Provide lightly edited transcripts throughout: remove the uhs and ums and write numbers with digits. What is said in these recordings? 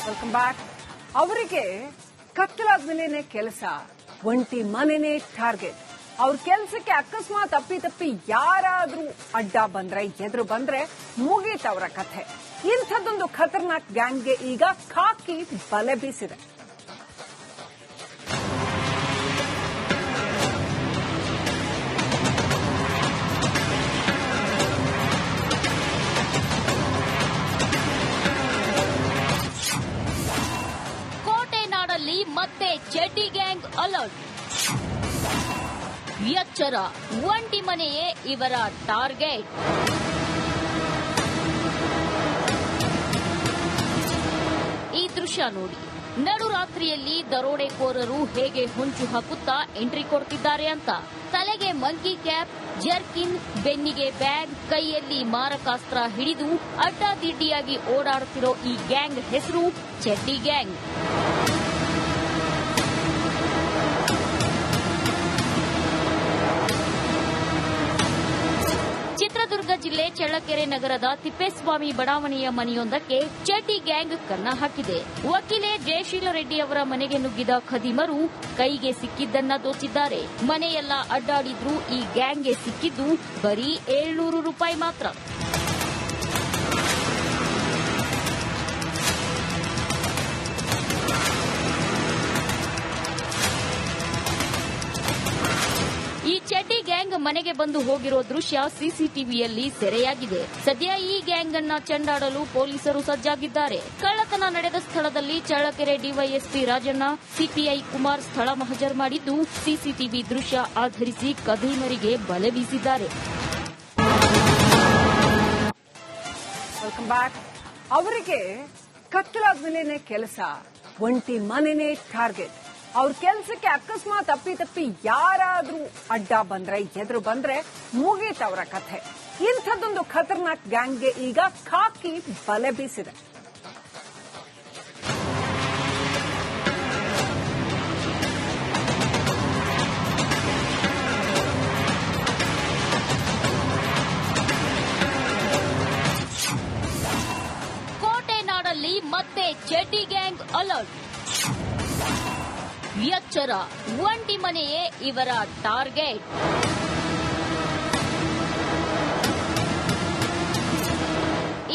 Welcome back. ಅವರಿಗೆ ಕತ್ತಲಾದ್ಮೇಲೆ ಕೆಲಸ, ಒಂಟಿ ಮನೆನೇ ಟಾರ್ಗೆಟ್. ಅವ್ರ ಕೆಲಸಕ್ಕೆ ಅಕಸ್ಮಾತ್ ತಪ್ಪಿ ಯಾರಾದ್ರೂ ಅಡ್ಡ ಬಂದ್ರೆ, ಎದುರು ಬಂದ್ರೆ ಮುಗೀತವರ ಕಥೆ. ಇಂಥದ್ದೊಂದು ಖತರ್ನಾಕ್ ಗ್ಯಾಂಗ್ಗೆ ಈಗ ಖಾಕಿ ಬಲೆ ಬೀಸಿದೆ. ಕೋಟೆನಾಡಲ್ಲಿ ಮತ್ತೆ ಚಡ್ಡಿ ಗ್ಯಾಂಗ್ ಅಲರ್ಟ್. ಎಚ್ಚರ, ಒಂಟಿ ಮನೆಯೇ ಇವರ ಟಾರ್ಗೆಟ್. ಈ ದೃಶ್ಯ ನೋಡಿ. ನಡುರಾತ್ರಿಯಲ್ಲಿ ದರೋಡೆಕೋರರು ಹೇಗೆ ಹೊಂಚು ಹಾಕುತ್ತಾ ಎಂಟ್ರಿ ಕೊಡ್ತಿದ್ದಾರೆ ಅಂತ. ತಲೆಗೆ ಮಂಕಿ ಕ್ಯಾಪ್, ಜರ್ಕಿನ್, ಬೆನ್ನಿಗೆ ಬ್ಯಾಗ್, ಕೈಯಲ್ಲಿ ಮಾರಕಾಸ್ತ್ರ ಹಿಡಿದು ಅಡ್ಡಾದಿಡ್ಡಿಯಾಗಿ ಓಡಾಡುತ್ತಿರೋ ಈ ಗ್ಯಾಂಗ್ ಹೆಸರು ಚಡ್ಡಿ ಗ್ಯಾಂಗ್. ಚಿತ್ರದುರ್ಗ ಜಿಲ್ಲೆ ಚಳ್ಳಕೆರೆ ನಗರದ ತಿಪ್ಪೇಸ್ವಾಮಿ ಬಡಾವಣೆಯ ಮನೆಯೊಂದಕ್ಕೆ ಚಡ್ಡಿ ಗ್ಯಾಂಗ್ ಕನ್ನ ಹಾಕಿದೆ. ವಕೀಲೆ ಜಯಶೀಲ ರೆಡ್ಡಿ ಅವರ ಮನೆಗೆ ನುಗ್ಗಿದ ಖದೀಮರು ಕೈಗೆ ಸಿಕ್ಕಿದ್ದನ್ನ ದೋಚಿದ್ದಾರೆ. ಮನೆಯೆಲ್ಲ ಅಡ್ಡಾಡಿದ್ರೂ ಈ ಗ್ಯಾಂಗ್ಗೆ ಸಿಕ್ಕಿದ್ದು ಬರೀ 700 ರೂಪಾಯಿ ಮಾತ್ರ. ಈ ಚಡ್ಡಿ ಗ್ಯಾಂಗ್ ಮನೆಗೆ ಬಂದು ಹೋಗಿರೋ ದೃಶ್ಯ ಸಿಸಿಟಿವಿಯಲ್ಲಿ ಸೆರೆಯಾಗಿದೆ. ಸದ್ಯ ಈ ಗ್ಯಾಂಗ್ ಅನ್ನ ಚೆಂಡಾಡಲು ಪೊಲೀಸರು ಸಜ್ಜಾಗಿದ್ದಾರೆ. ಕಳ್ಳತನ ನಡೆದ ಸ್ಥಳದಲ್ಲಿ ಚಳ್ಳಕೆರೆ ಡಿವೈಎಸ್ಪಿ ರಾಜಣ್ಣ, ಸಿಪಿಐ ಕುಮಾರ್ ಸ್ಥಳ ಮಹಜರ್ ಮಾಡಿದ್ದು, ಸಿಸಿಟಿವಿ ದೃಶ್ಯ ಆಧರಿಸಿ ಖದೀಮರಿಗೆ ಬಲೆ ಬೀಸಿದ್ದಾರೆ. Welcome back. ಅವರಿಗೆ ಕತ್ತಲಾದ್ಮೇಲೆ ಕೆಲಸ, ಒಂಟಿ ಮನೆನೇ ಟಾರ್ಗೆಟ್. ಅವ್ರ ಕೆಲಸಕ್ಕೆ ಅಕಸ್ಮಾತ್ ತಪ್ಪಿ ಯಾರಾದ್ರೂ ಅಡ್ಡ ಬಂದ್ರೆ, ಎದುರು ಬಂದ್ರೆ ಮುಗೀತವರ ಕಥೆ. ಇಂಥದ್ದೊಂದು ಖತರ್ನಾಕ್ ಗ್ಯಾಂಗ್ಗೆ ಈಗ ಖಾಕಿ ಬಲೆ ಬೀಸಿದೆ. ಕೋಟೆನಾಡಲ್ಲಿ ಮತ್ತೆ ಚಡ್ಡಿ ಗ್ಯಾಂಗ್ ಅಲರ್ಟ್. ಎಚ್ಚರ, ಒಂಟಿ ಮನೆಯೇ ಇವರ ಟಾರ್ಗೆಟ್.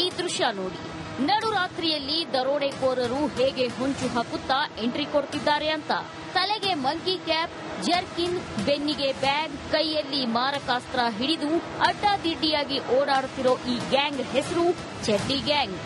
ಈ ದೃಶ್ಯ ನೋಡಿ. ನಡುರಾತ್ರಿಯಲ್ಲಿ ದರೋಡೆಕೋರರು ಹೇಗೆ ಹೊಂಚು ಹಾಕುತ್ತಾ ಎಂಟ್ರಿ ಕೊಡ್ತಿದ್ದಾರೆ ಅಂತ. ತಲೆಗೆ ಮಂಕಿ ಕ್ಯಾಪ್, ಜರ್ಕಿನ್, ಬೆನ್ನಿಗೆ ಬ್ಯಾಗ್, ಕೈಯಲ್ಲಿ ಮಾರಕಾಸ್ತ್ರ ಹಿಡಿದು ಅಡ್ಡಾದಿಡ್ಡಿಯಾಗಿ ಓಡಾಡುತ್ತಿರೋ ಈ ಗ್ಯಾಂಗ್ ಹೆಸರು ಚಡ್ಡಿ ಗ್ಯಾಂಗ್.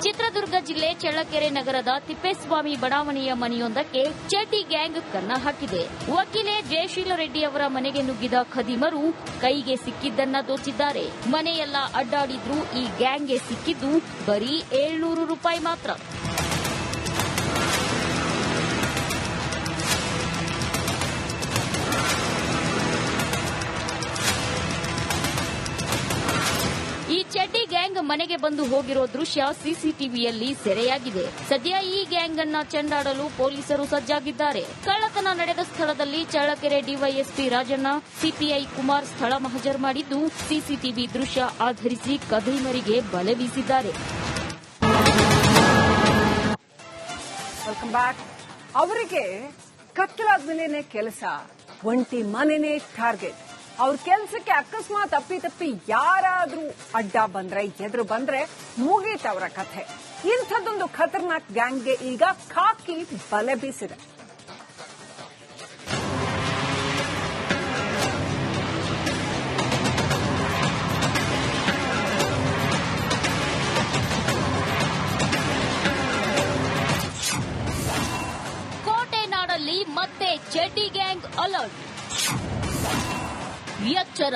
ಚಿತ್ರದುರ್ಗ ಜಿಲ್ಲೆ ಚಳ್ಳಕೆರೆ ನಗರದ ತಿಪ್ಪೇಸ್ವಾಮಿ ಬಡಾವಣೆಯ ಮನೆಯೊಂದಕ್ಕೆ ಚಡ್ಡಿ ಗ್ಯಾಂಗ್ ಕನ್ನ ಹಾಕಿದೆ. ವಕೀಲೆ ಜಯಶೀಲ ರೆಡ್ಡಿ ಅವರ ಮನೆಗೆ ನುಗ್ಗಿದ ಖದೀಮರು ಕೈಗೆ ಸಿಕ್ಕಿದ್ದನ್ನ ದೋಚಿದ್ದಾರೆ. ಮನೆಯೆಲ್ಲ ಅಡ್ಡಾಡಿದ್ರೂ ಈ ಗ್ಯಾಂಗ್ಗೆ ಸಿಕ್ಕಿದ್ದು ಬರೀ 700 ರೂಪಾಯಿ ಮಾತ್ರ. ಈ ಚಡ್ಡಿ ಗ್ಯಾಂಗ್ ಮನೆಗೆ ಬಂದು ಹೋಗಿರೋ ದೃಶ್ಯ ಸಿಸಿಟಿವಿಯಲ್ಲಿ ಸೆರೆಯಾಗಿದೆ. ಸದ್ಯ ಈ ಗ್ಯಾಂಗ್ ಅನ್ನ ಚೆಂಡಾಡಲು ಪೊಲೀಸರು ಸಜ್ಜಾಗಿದ್ದಾರೆ. ಕಳ್ಳತನ ನಡೆದ ಸ್ಥಳದಲ್ಲಿ ಚಳ್ಳಕೆರೆ ಡಿವೈಎಸ್ಪಿ ರಾಜಣ್ಣ, ಸಿಪಿಐ ಕುಮಾರ್ ಸ್ಥಳ ಮಹಜರ್ ಮಾಡಿದ್ದು, ಸಿಸಿಟಿವಿ ದೃಶ್ಯ ಆಧರಿಸಿ ಖದೀಮರಿಗೆ ಬಲೆ ಬೀಸಿದ್ದಾರೆ. Welcome back. ಅವರಿಗೆ ಕತ್ತಲಾದ್ಮೇಲೆ ಕೆಲಸ, ಒಂಟಿ ಮನೆನೇ ಟಾರ್ಗೆಟ್. ಅವ್ರ ಕೆಲಸಕ್ಕೆ ಅಕಸ್ಮಾತ್ ತಪ್ಪಿ ಯಾರಾದ್ರೂ ಅಡ್ಡ ಬಂದ್ರೆ, ಎದುರು ಬಂದ್ರೆ ಮುಗೀತವರ ಕಥೆ. ಇಂಥದ್ದೊಂದು ಖತರ್ನಾಕ್ ಗ್ಯಾಂಗ್ಗೆ ಈಗ ಖಾಕಿ ಬಲೆ ಬೀಸಿದೆ. ಕೋಟೆನಾಡಲ್ಲಿ ಮತ್ತೆ ಚಡ್ಡಿ ಗ್ಯಾಂಗ್ ಅಲರ್ಟ್. ಎಚ್ಚರ,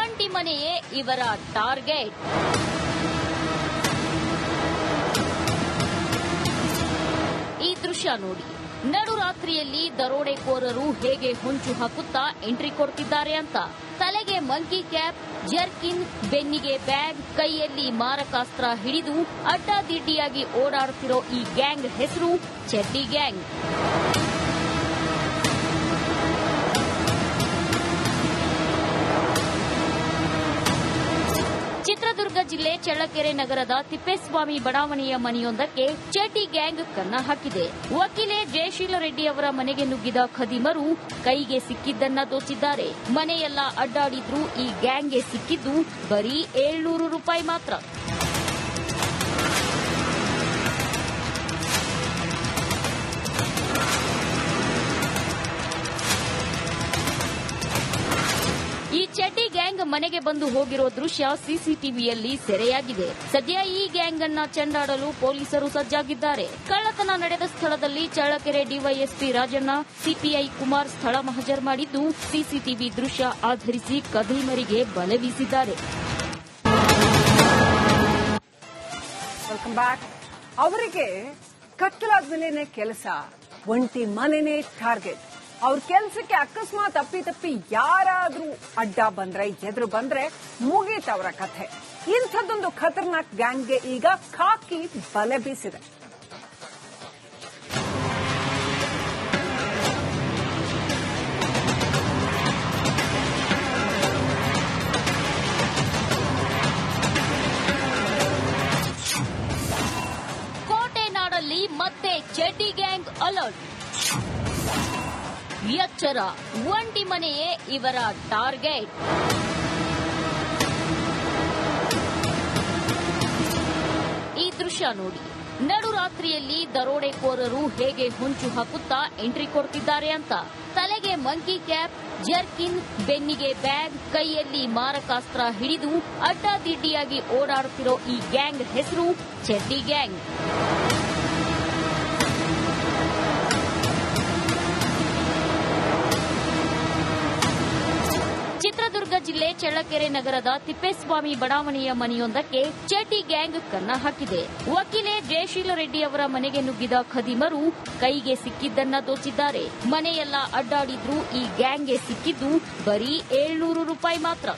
ಒಂಟಿ ಮನೆಯೇ ಇವರ ಟಾರ್ಗೆಟ್. ಈ ದೃಶ್ಯ ನೋಡಿ. ನಡುರಾತ್ರಿಯಲ್ಲಿ ದರೋಡೆಕೋರರು ಹೇಗೆ ಹೊಂಚು ಹಾಕುತ್ತಾ ಎಂಟ್ರಿ ಕೊಡ್ತಿದ್ದಾರೆ ಅಂತ. ತಲೆಗೆ ಮಂಕಿ ಕ್ಯಾಪ್, ಜರ್ಕಿನ್, ಬೆನ್ನಿಗೆ ಬ್ಯಾಗ್, ಕೈಯಲ್ಲಿ ಮಾರಕಾಸ್ತ್ರ ಹಿಡಿದು ಅಡ್ಡಾದಿಡ್ಡಿಯಾಗಿ ಓಡಾಡುತ್ತಿರೋ ಈ ಗ್ಯಾಂಗ್ ಹೆಸರು ಚಡ್ಡಿ ಗ್ಯಾಂಗ್. ಜಿಲ್ಲೆ ಚಳ್ಳಕೆರೆ ನಗರದ ತಿಪ್ಪೇಸ್ವಾಮಿ ಬಡಾವಣೆಯ ಮನೆಯೊಂದಕ್ಕೆ ಚಡ್ಡಿ ಗ್ಯಾಂಗ್ ಕನ್ನ ಹಾಕಿದೆ. ವಕೀಲೆ ಜಯಶೀಲ ರೆಡ್ಡಿ ಅವರ ಮನೆಗೆ ನುಗ್ಗಿದ ಖದೀಮರು ಕೈಗೆ ಸಿಕ್ಕಿದ್ದನ್ನ ದೋಚಿದ್ದಾರೆ. ಮನೆಯೆಲ್ಲ ಅಡ್ಡಾಡಿದ್ರೂ ಈ ಗ್ಯಾಂಗ್ಗೆ ಸಿಕ್ಕಿದ್ದು ಬರೀ 700 ರೂಪಾಯಿ ಮಾತ್ರ. ಈ ಚಡ್ಡಿ ಗ್ಯಾಂಗ್ ಮನೆಗೆ ಬಂದು ಹೋಗಿರೋ ದೃಶ್ಯ ಸಿಸಿಟಿವಿಯಲ್ಲಿ ಸೆರೆಯಾಗಿದೆ. ಸದ್ಯ ಈ ಗ್ಯಾಂಗ್ ಅನ್ನ ಚೆಂಡಾಡಲು ಪೊಲೀಸರು ಸಜ್ಜಾಗಿದ್ದಾರೆ. ಕಳ್ಳತನ ನಡೆದ ಸ್ಥಳದಲ್ಲಿ ಚಳ್ಳಕೆರೆ ಡಿವೈಎಸ್ಪಿ ರಾಜಣ್ಣ, ಸಿಪಿಐ ಕುಮಾರ್ ಸ್ಥಳ ಮಹಜರ್ ಮಾಡಿದ್ದು ಸಿಸಿಟಿವಿ ದೃಶ್ಯ ಆಧರಿಸಿ ಖದೀಮರಿಗೆ ಬಲೆ ಬೀಸಿದ್ದಾರೆ. ಅವರಿಗೆ ಕತ್ತಲಾದ್ಮೇಲೆ ಕೆಲಸ, ಒಂಟಿ ಮನೆನೇ ಟಾರ್ಗೆಟ್. ಅವ್ರ ಕೆಲಸಕ್ಕೆ ಅಕಸ್ಮಾತ್ ಅಪ್ಪಿ ಯಾರಾದ್ರೂ ಅಡ್ಡ ಬಂದ್ರೆ, ಎದುರು ಬಂದ್ರೆ ಮುಗೀತವರ ಕಥೆ. ಇಂಥದ್ದೊಂದು ಖತರ್ನಾಕ್ ಗ್ಯಾಂಗ್ಗೆ ಈಗ ಖಾಕಿ ಬಲೆ ಬೀಸಿದೆ. ಕೋಟೆನಾಡಲ್ಲಿ ಮತ್ತೆ ಚಡ್ಡಿ ಗ್ಯಾಂಗ್ ಅಲರ್ಟ್. ಎಚ್ಚರ, ಒಂಟಿ ಮನೆಯೇ ಇವರ ಟಾರ್ಗೆಟ್. ಈ ದೃಶ್ಯ ನೋಡಿ. ನಡುರಾತ್ರಿಯಲ್ಲಿ ದರೋಡೆಕೋರರು ಹೇಗೆ ಹೊಂಚು ಹಾಕುತ್ತಾ ಎಂಟ್ರಿ ಕೊಡ್ತಿದ್ದಾರೆ ಅಂತ. ತಲೆಗೆ ಮಂಕಿ ಕ್ಯಾಪ್, ಜರ್ಕಿನ್, ಬೆನ್ನಿಗೆ ಬ್ಯಾಗ್, ಕೈಯಲ್ಲಿ ಮಾರಕಾಸ್ತ್ರ ಹಿಡಿದು ಅಡ್ಡಾದಿಡ್ಡಿಯಾಗಿ ಓಡಾಡುತ್ತಿರೋ ಈ ಗ್ಯಾಂಗ್ ಹೆಸರು ಚಡ್ಡಿ ಗ್ಯಾಂಗ್. ಚಿತ್ರದುರ್ಗ ಜಿಲ್ಲೆ ಚಳ್ಳಕೆರೆ ನಗರದ ತಿಪ್ಪೇಸ್ವಾಮಿ ಬಡಾವಣೆಯ ಮನೆಯೊಂದಕ್ಕೆ ಚಡ್ಡಿ ಗ್ಯಾಂಗ್ ಕನ್ನ ಹಾಕಿದೆ. ವಕೀಲೆ ಜಯಶೀಲ ರೆಡ್ಡಿ ಅವರ ಮನೆಗೆ ನುಗ್ಗಿದ ಖದೀಮರು ಕೈಗೆ ಸಿಕ್ಕಿದ್ದನ್ನ ದೋಚಿದ್ದಾರೆ. ಮನೆಯೆಲ್ಲ ಅಡ್ಡಾಡಿದ್ರೂ ಈ ಗ್ಯಾಂಗ್ಗೆ ಸಿಕ್ಕಿದ್ದು ಬರೀ 700 ರೂಪಾಯಿ ಮಾತ್ರ.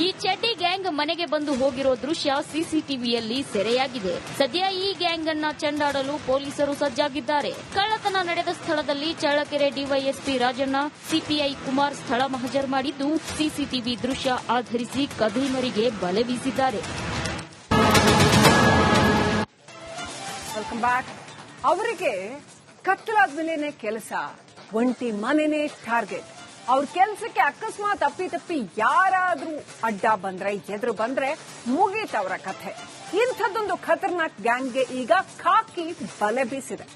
ಈ ಚಡ್ಡಿ ಗ್ಯಾಂಗ್ ಮನೆಗೆ ಬಂದು ಹೋಗಿರೋ ದೃಶ್ಯ ಸಿಸಿಟಿವಿಯಲ್ಲಿ ಸೆರೆಯಾಗಿದೆ. ಸದ್ಯ ಈ ಗ್ಯಾಂಗ್ ಅನ್ನ ಚೆಂಡಾಡಲು ಪೊಲೀಸರು ಸಜ್ಜಾಗಿದ್ದಾರೆ. ಕಳ್ಳತನ ನಡೆದ ಸ್ಥಳದಲ್ಲಿ ಚಳ್ಳಕೆರೆ ಡಿವೈಎಸ್ಪಿ ರಾಜಣ್ಣ, ಸಿಪಿಐ ಕುಮಾರ್ ಸ್ಥಳ ಮಹಜರ್ ಮಾಡಿದ್ದು ಸಿಸಿಟಿವಿ ದೃಶ್ಯ ಆಧರಿಸಿ ಖದೀಮರಿಗೆ ಬಲೆ ಬೀಸಿದ್ದಾರೆ. ಅವರಿಗೆ ಕತ್ತಲಾದ್ಮೇಲೆ ಕೆಲಸ, ಒಂಟಿ ಮನೆನೇ ಟಾರ್ಗೆಟ್. ಅವ್ರ ಕೆಲಸಕ್ಕೆ ಅಕಸ್ಮಾತ್ ಅಪ್ಪಿ ಯಾರಾದ್ರೂ ಅಡ್ಡ ಬಂದ್ರೆ, ಎದುರು ಬಂದ್ರೆ ಮುಗೀತವರ ಕಥೆ. ಇಂಥದ್ದೊಂದು ಖತರ್ನಾಕ್ ಗ್ಯಾಂಗ್ಗೆ ಈಗ ಖಾಕಿ ಬಲೆ ಬೀಸಿದೆ.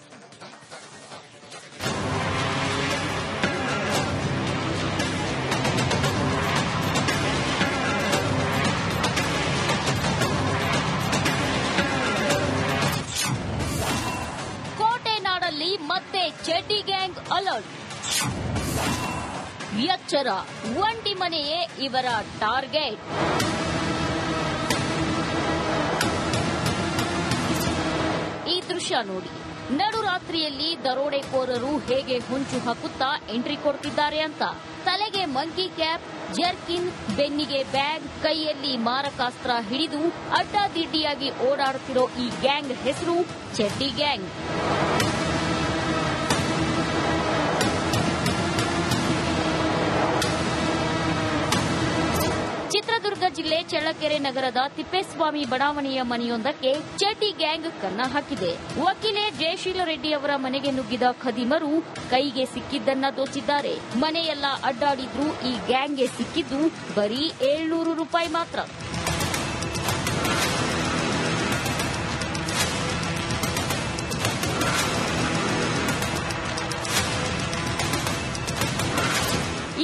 ಕೋಟೆನಾಡಲ್ಲಿ ಮತ್ತೆ ಚಡ್ಡಿ ಗ್ಯಾಂಗ್ ಅಲರ್ಟ್. ಎಚ್ಚರ, ಒಂಟಿ ಮನೆಯೇ ಇವರ ಟಾರ್ಗೆಟ್. ಈ ದೃಶ್ಯ ನೋಡಿ. ನಡುರಾತ್ರಿಯಲ್ಲಿ ದರೋಡೆಕೋರರು ಹೇಗೆ ಹೊಂಚು ಹಾಕುತ್ತಾ ಎಂಟ್ರಿ ಕೊಡ್ತಿದ್ದಾರೆ ಅಂತ. ತಲೆಗೆ ಮಂಕಿ ಕ್ಯಾಪ್, ಜರ್ಕಿನ್, ಬೆನ್ನಿಗೆ ಬ್ಯಾಗ್, ಕೈಯಲ್ಲಿ ಮಾರಕಾಸ್ತ್ರ ಹಿಡಿದು ಅಡ್ಡಾದಿಡ್ಡಿಯಾಗಿ ಓಡಾಡುತ್ತಿರೋ ಈ ಗ್ಯಾಂಗ್ ಹೆಸರು ಚಡ್ಡಿ ಗ್ಯಾಂಗ್. ಚಿತ್ರದುರ್ಗ ಜಿಲ್ಲೆ ಚಳ್ಳಕೆರೆ ನಗರದ ತಿಪ್ಪೇಸ್ವಾಮಿ ಬಡಾವಣೆಯ ಮನೆಯೊಂದಕ್ಕೆ ಚಡ್ಡಿ ಗ್ಯಾಂಗ್ ಕನ್ನ ಹಾಕಿದೆ. ವಕೀಲೆ ಜಯಶೀಲ ರೆಡ್ಡಿ ಅವರ ಮನೆಗೆ ನುಗ್ಗಿದ ಖದೀಮರು ಕೈಗೆ ಸಿಕ್ಕಿದ್ದನ್ನ ದೋಚಿದ್ದಾರೆ. ಮನೆಯೆಲ್ಲ ಅಡ್ಡಾಡಿದ್ರೂ ಈ ಗ್ಯಾಂಗ್ಗೆ ಸಿಕ್ಕಿದ್ದು ಬರೀ 700 ರೂಪಾಯಿ ಮಾತ್ರ.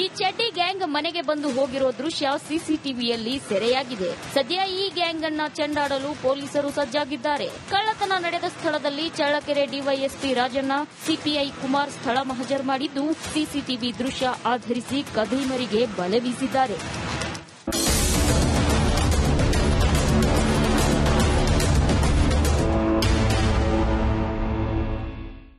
ಈ ಚಡ್ಡಿ ಗ್ಯಾಂಗ್ ಮನೆಗೆ ಬಂದು ಹೋಗಿರೋ ದೃಶ್ಯ ಸಿಸಿಟಿವಿಯಲ್ಲಿ ಸೆರೆಯಾಗಿದೆ. ಸದ್ಯ ಈ ಗ್ಯಾಂಗ್ ಅನ್ನ ಚೆಂಡಾಡಲು ಪೊಲೀಸರು ಸಜ್ಜಾಗಿದ್ದಾರೆ. ಕಳ್ಳತನ ನಡೆದ ಸ್ಥಳದಲ್ಲಿ ಚಳ್ಳಕೆರೆ ಡಿವೈಎಸ್ಪಿ ರಾಜಣ್ಣ, ಸಿಪಿಐ ಕುಮಾರ್ ಸ್ಥಳ ಮಹಜರ್ ಮಾಡಿದ್ದು ಸಿಸಿಟಿವಿ ದೃಶ್ಯ ಆಧರಿಸಿ ಖದೀಮರಿಗೆ ಬಲೆ ಬೀಸಿದ್ದಾರೆ.